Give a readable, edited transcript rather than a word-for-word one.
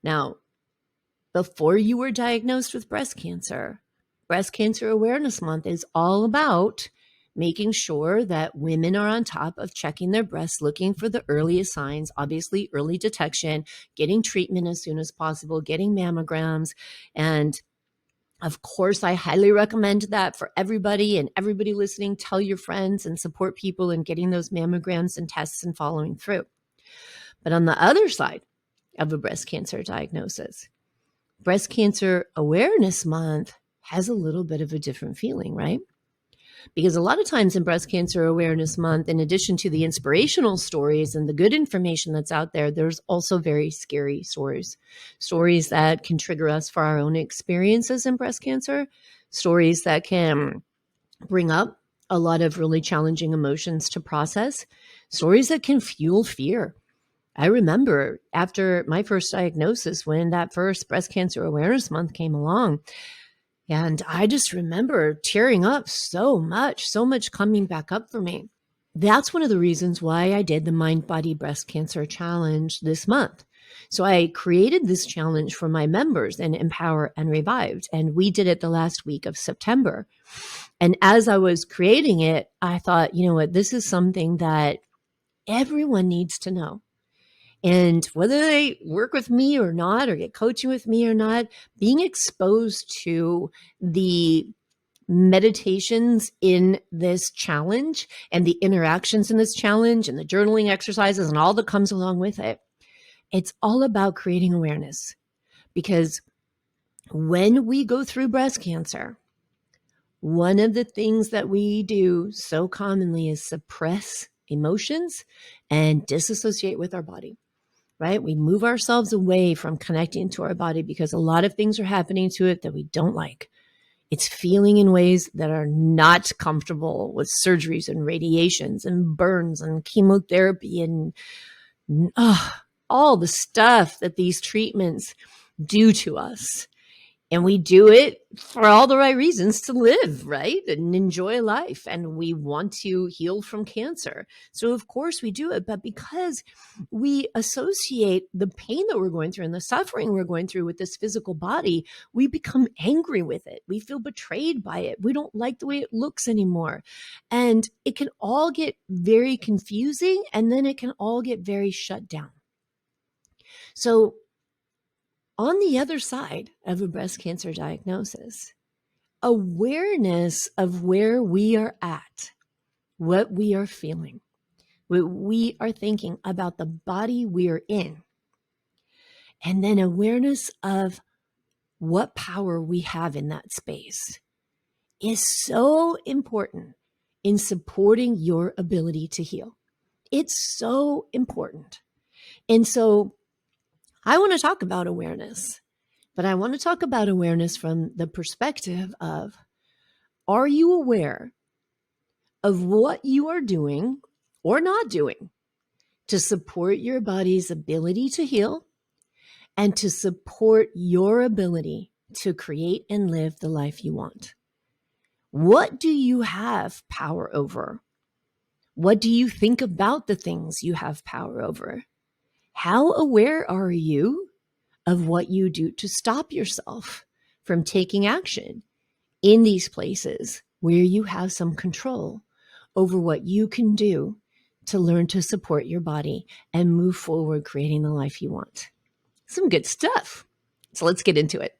Now, before you were diagnosed with breast Cancer Awareness Month is all about making sure that women are on top of checking their breasts, looking for the earliest signs, obviously early detection, getting treatment as soon as possible, getting mammograms. And of course, I highly recommend that for everybody, and everybody listening, tell your friends and support people in getting those mammograms and tests and following through. But on the other side of a breast cancer diagnosis, Breast Cancer Awareness Month has a little bit of a different feeling, right? Because a lot of times in Breast Cancer Awareness Month, in addition to the inspirational stories and the good information that's out there, there's also very scary stories that can trigger us for our own experiences in breast cancer, stories that can bring up a lot of really challenging emotions to process, stories that can fuel fear. I remember after my first diagnosis, when that first Breast Cancer Awareness Month came along, and I just remember tearing up so much coming back up for me. That's one of the reasons why I did the Mind Body Breast Cancer Challenge this month. So I created this challenge for my members in Empower and Revived, and we did it the last week of September. And as I was creating it, I thought, you know what, this is something that everyone needs to know. And whether they work with me or not, or get coaching with me or not, being exposed to the meditations in this challenge and the interactions in this challenge and the journaling exercises and all that comes along with it, it's all about creating awareness. Because when we go through breast cancer, one of the things that we do so commonly is suppress emotions and disassociate with our body. Right? We move ourselves away from connecting to our body because a lot of things are happening to it that we don't like. It's feeling in ways that are not comfortable with surgeries and radiations and burns and chemotherapy and all the stuff that these treatments do to us. And we do it for all the right reasons to live, right? And enjoy life. And we want to heal from cancer. So of course we do it. But because we associate the pain that we're going through and the suffering we're going through with this physical body, we become angry with it. We feel betrayed by it. We don't like the way it looks anymore. And it can all get very confusing. And then it can all get very shut down. So on the other side of a breast cancer diagnosis, awareness of where we are at, what we are feeling, what we are thinking about the body we are in, and then awareness of what power we have in that space is so important in supporting your ability to heal. It's so important. And so I want to talk about awareness, but I want to talk about awareness from the perspective of, are you aware of what you are doing or not doing to support your body's ability to heal and to support your ability to create and live the life you want? What do you have power over? What do you think about the things you have power over? How aware are you of what you do to stop yourself from taking action in these places where you have some control over what you can do to learn to support your body and move forward creating the life you want? Some good stuff. So let's get into it.